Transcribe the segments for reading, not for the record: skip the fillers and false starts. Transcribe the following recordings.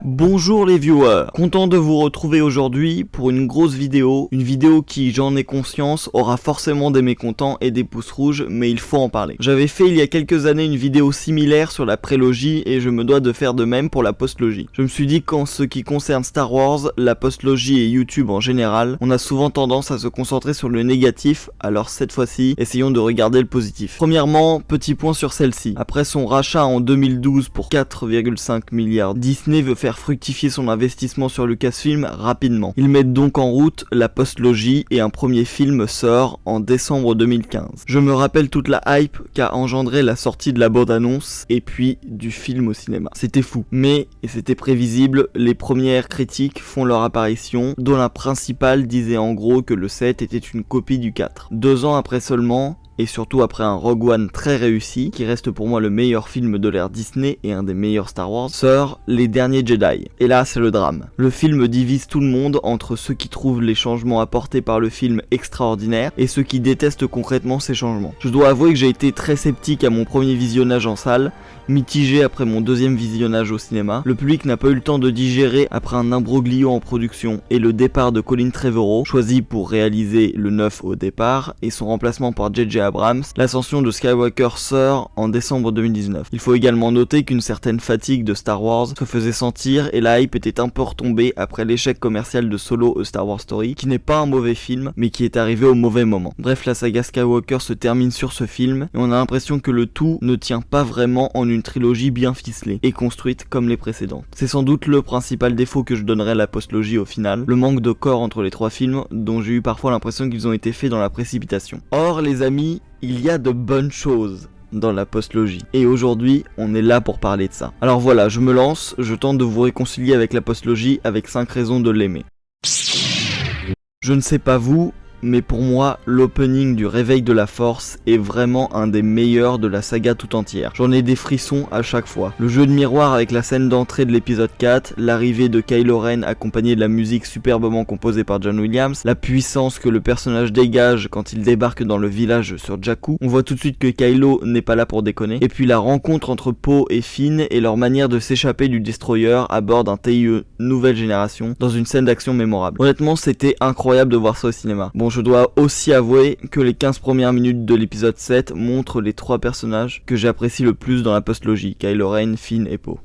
Bonjour les viewers, content de vous retrouver aujourd'hui pour une grosse vidéo, une vidéo qui, j'en ai conscience, aura forcément des mécontents et des pouces rouges, mais il faut en parler. J'avais fait il y a quelques années une vidéo similaire sur la prélogie et je me dois de faire de même pour la postlogie. Je me suis dit qu'en ce qui concerne Star Wars, la postlogie et YouTube en général, on a souvent tendance à se concentrer sur le négatif, alors cette fois-ci, essayons de regarder le positif. Premièrement, petit point sur celle-ci. Après son rachat en 2012 pour 4,5 milliards, Disney veut faire fructifier son investissement sur Lucasfilm rapidement. Ils mettent donc en route la postlogie et un premier film sort en décembre 2015. Je me rappelle toute la hype qu'a engendré la sortie de la bande-annonce et puis du film au cinéma. C'était fou, mais, et c'était prévisible, les premières critiques font leur apparition, dont la principale disait en gros que le 7 était une copie du 4. 2 ans après seulement, et surtout après un Rogue One très réussi, qui reste pour moi le meilleur film de l'ère Disney et un des meilleurs Star Wars, sort Les Derniers Jedi. Et là, c'est le drame. Le film divise tout le monde entre ceux qui trouvent les changements apportés par le film extraordinaires et ceux qui détestent concrètement ces changements. Je dois avouer que j'ai été très sceptique à mon premier visionnage en salle, mitigé après mon deuxième visionnage au cinéma. Le public n'a pas eu le temps de digérer après un imbroglio en production et le départ de Colin Trevorrow, choisi pour réaliser le 9 au départ, et son remplacement par J.J. Abrams, l'ascension de Skywalker sort en décembre 2019. Il faut également noter qu'une certaine fatigue de Star Wars se faisait sentir et la hype était un peu retombée après l'échec commercial de Solo A Star Wars Story, qui n'est pas un mauvais film, mais qui est arrivé au mauvais moment. Bref, la saga Skywalker se termine sur ce film, et on a l'impression que le tout ne tient pas vraiment en une trilogie bien ficelée et construite comme les précédentes. C'est sans doute le principal défaut que je donnerais à la postlogie au final, le manque de corps entre les trois films, dont j'ai eu parfois l'impression qu'ils ont été faits dans la précipitation. Or les amis, il y a de bonnes choses dans la postlogie. Et aujourd'hui, on est là pour parler de ça. Alors voilà, je me lance, je tente de vous réconcilier avec la postlogie avec 5 raisons de l'aimer. Je ne sais pas vous, mais pour moi, l'opening du Réveil de la Force est vraiment un des meilleurs de la saga tout entière. J'en ai des frissons à chaque fois. Le jeu de miroir avec la scène d'entrée de l'épisode 4, l'arrivée de Kylo Ren accompagnée de la musique superbement composée par John Williams, la puissance que le personnage dégage quand il débarque dans le village sur Jakku. On voit tout de suite que Kylo n'est pas là pour déconner. Et puis la rencontre entre Poe et Finn et leur manière de s'échapper du Destroyer à bord d'un TIE nouvelle génération dans une scène d'action mémorable. Honnêtement, c'était incroyable de voir ça au cinéma. Bon, je dois aussi avouer que les 15 premières minutes de l'épisode 7 montrent les 3 personnages que j'apprécie le plus dans la postlogie, Kylo Ren, Finn et Poe.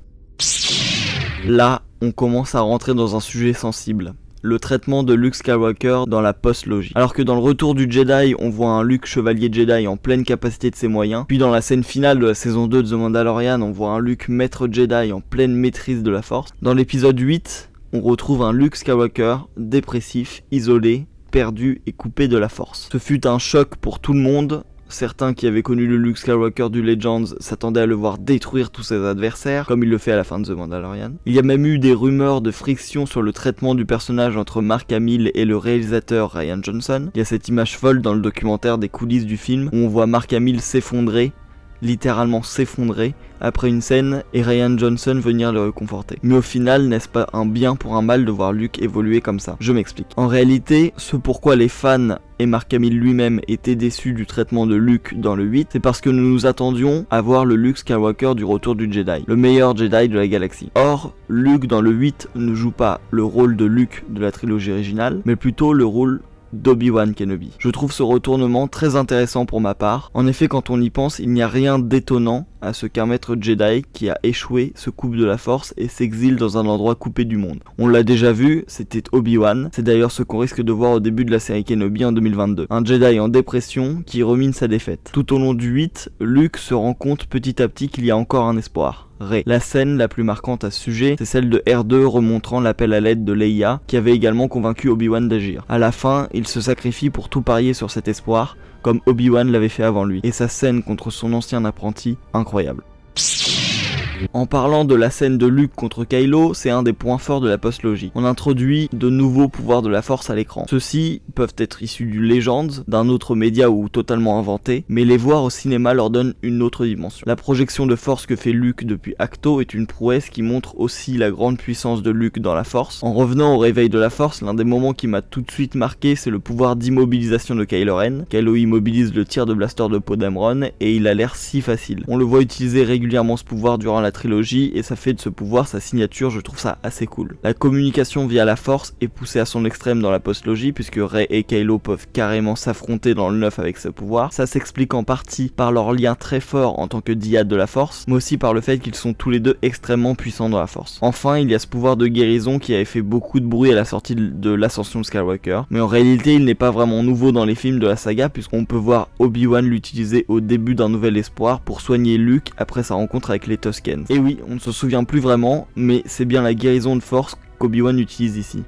Là, on commence à rentrer dans un sujet sensible. Le traitement de Luke Skywalker dans la postlogie. Alors que dans le Retour du Jedi, on voit un Luke chevalier Jedi en pleine capacité de ses moyens, puis dans la scène finale de la saison 2 de The Mandalorian, on voit un Luke maître Jedi en pleine maîtrise de la force. Dans l'épisode 8, on retrouve un Luke Skywalker dépressif, isolé, perdu et coupé de la force. Ce fut un choc pour tout le monde. Certains qui avaient connu le Luke Skywalker du Legends s'attendaient à le voir détruire tous ses adversaires, comme il le fait à la fin de The Mandalorian. Il y a même eu des rumeurs de friction sur le traitement du personnage entre Mark Hamill et le réalisateur Rian Johnson. Il y a cette image folle dans le documentaire des coulisses du film, où on voit Mark Hamill s'effondrer, littéralement s'effondrer, après une scène et Rian Johnson venir le réconforter. Mais au final, n'est-ce pas un bien pour un mal de voir Luke évoluer comme ça? Je m'explique. En réalité, ce pourquoi les fans et Mark Hamill lui-même étaient déçus du traitement de Luke dans le 8, c'est parce que nous nous attendions à voir le Luke Skywalker du Retour du Jedi, le meilleur Jedi de la galaxie. Or, Luke dans le 8 ne joue pas le rôle de Luke de la trilogie originale, mais plutôt le rôle d'Obi-Wan Kenobi. Je trouve ce retournement très intéressant pour ma part. En effet, quand on y pense, il n'y a rien d'étonnant à ce qu'un maître Jedi qui a échoué se coupe de la force et s'exile dans un endroit coupé du monde. On l'a déjà vu, c'était Obi-Wan. C'est d'ailleurs ce qu'on risque de voir au début de la série Kenobi en 2022. Un Jedi en dépression qui rumine sa défaite. Tout au long du 8, Luke se rend compte petit à petit qu'il y a encore un espoir. Rey. La scène la plus marquante à ce sujet, c'est celle de R2 remontrant l'appel à l'aide de Leia, qui avait également convaincu Obi-Wan d'agir. À la fin, il se sacrifie pour tout parier sur cet espoir, comme Obi-Wan l'avait fait avant lui. Et sa scène contre son ancien apprenti, incroyable. En parlant de la scène de Luke contre Kylo, c'est un des points forts de la postlogie. On introduit de nouveaux pouvoirs de la force à l'écran. Ceux-ci peuvent être issus du Legends, d'un autre média ou totalement inventé, mais les voir au cinéma leur donne une autre dimension. La projection de force que fait Luke depuis Acto est une prouesse qui montre aussi la grande puissance de Luke dans la force. En revenant au Réveil de la Force, l'un des moments qui m'a tout de suite marqué, c'est le pouvoir d'immobilisation de Kylo Ren. Kylo immobilise le tir de blaster de Poe Dameron et il a l'air si facile. On le voit utiliser régulièrement ce pouvoir durant la trilogie et ça fait de ce pouvoir sa signature, je trouve ça assez cool. La communication via la force est poussée à son extrême dans la post-logie puisque Rey et Kylo peuvent carrément s'affronter dans le 9 avec ce pouvoir. Ça s'explique en partie par leur lien très fort en tant que dyade de la force, mais aussi par le fait qu'ils sont tous les deux extrêmement puissants dans la force. Enfin, il y a ce pouvoir de guérison qui avait fait beaucoup de bruit à la sortie de l'ascension de Skywalker, mais en réalité il n'est pas vraiment nouveau dans les films de la saga puisqu'on peut voir Obi-Wan l'utiliser au début d'un Nouvel Espoir pour soigner Luke après sa rencontre avec les Tuskens. Et oui, on ne se souvient plus vraiment, mais c'est bien la guérison de force qu'Obi-Wan utilise ici.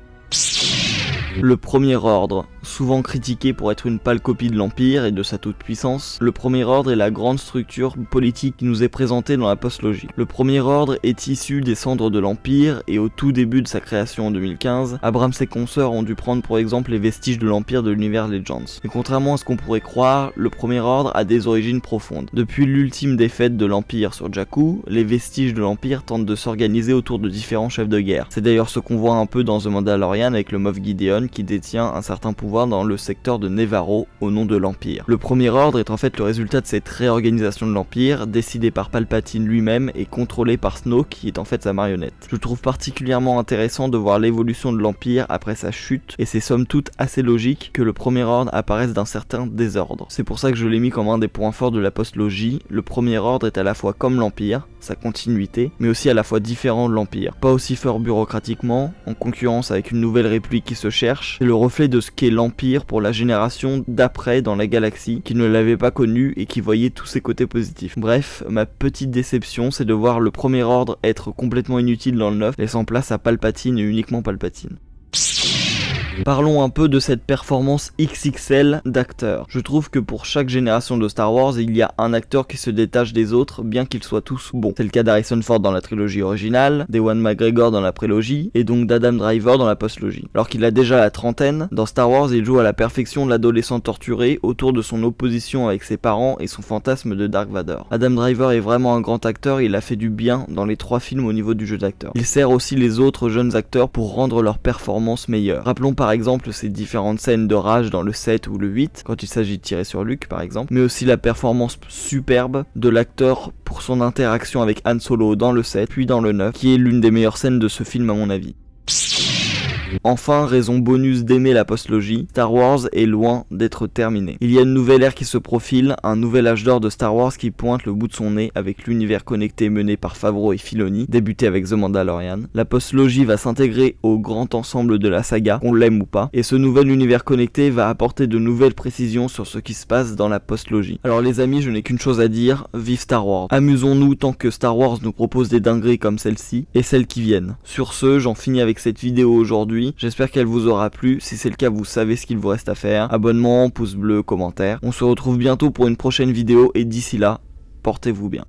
Le Premier Ordre, souvent critiqué pour être une pâle copie de l'Empire et de sa toute-puissance, le Premier Ordre est la grande structure politique qui nous est présentée dans la post-logie. Le Premier Ordre est issu des cendres de l'Empire et au tout début de sa création en 2015, Abrams et consorts ont dû prendre pour exemple les vestiges de l'Empire de l'univers Legends. Et contrairement à ce qu'on pourrait croire, le Premier Ordre a des origines profondes. Depuis l'ultime défaite de l'Empire sur Jakku, les vestiges de l'Empire tentent de s'organiser autour de différents chefs de guerre. C'est d'ailleurs ce qu'on voit un peu dans The Mandalorian avec le Moff Gideon qui détient un certain pouvoir dans le secteur de Nevarro au nom de l'Empire. Le Premier Ordre est en fait le résultat de cette réorganisation de l'Empire, décidée par Palpatine lui-même et contrôlée par Snoke qui est en fait sa marionnette. Je trouve particulièrement intéressant de voir l'évolution de l'Empire après sa chute et c'est somme toute assez logique que le Premier Ordre apparaisse d'un certain désordre. C'est pour ça que je l'ai mis comme un des points forts de la post-logie. Le Premier Ordre est à la fois comme l'Empire, sa continuité, mais aussi à la fois différent de l'Empire. Pas aussi fort bureaucratiquement, en concurrence avec une nouvelle république qui se cherche, c'est le reflet de ce qu'est l'Empire pour la génération d'après dans la galaxie, qui ne l'avait pas connu et qui voyait tous ses côtés positifs. Bref, ma petite déception, c'est de voir le Premier Ordre être complètement inutile dans le 9, laissant place à Palpatine et uniquement Palpatine. Parlons un peu de cette performance XXL d'acteurs. Je trouve que pour chaque génération de Star Wars, il y a un acteur qui se détache des autres, bien qu'ils soient tous bons. C'est le cas d'Harrison Ford dans la trilogie originale, d'Ewan McGregor dans la prélogie, et donc d'Adam Driver dans la postlogie. Alors qu'il a déjà la trentaine, dans Star Wars il joue à la perfection l'adolescent torturé autour de son opposition avec ses parents et son fantasme de Dark Vador. Adam Driver est vraiment un grand acteur et il a fait du bien dans les 3 films au niveau du jeu d'acteur. Il sert aussi les autres jeunes acteurs pour rendre leur performance meilleure. Rappelons par exemple ces différentes scènes de rage dans le 7 ou le 8, quand il s'agit de tirer sur Luke par exemple, mais aussi la performance superbe de l'acteur pour son interaction avec Han Solo dans le 7, puis dans le 9, qui est l'une des meilleures scènes de ce film à mon avis. Enfin, raison bonus d'aimer la postlogie, Star Wars est loin d'être terminé. Il y a une nouvelle ère qui se profile, un nouvel âge d'or de Star Wars qui pointe le bout de son nez avec l'univers connecté mené par Favreau et Filoni, débuté avec The Mandalorian. La postlogie va s'intégrer au grand ensemble de la saga, qu'on l'aime ou pas, et ce nouvel univers connecté va apporter de nouvelles précisions sur ce qui se passe dans la postlogie. Alors les amis, je n'ai qu'une chose à dire, vive Star Wars. Amusons-nous tant que Star Wars nous propose des dingueries comme celle-ci, et celles qui viennent. Sur ce, j'en finis avec cette vidéo aujourd'hui. J'espère qu'elle vous aura plu. Si c'est le cas, vous savez ce qu'il vous reste à faire. Abonnement, pouce bleu, commentaire. On se retrouve bientôt pour une prochaine vidéo et d'ici là, portez-vous bien.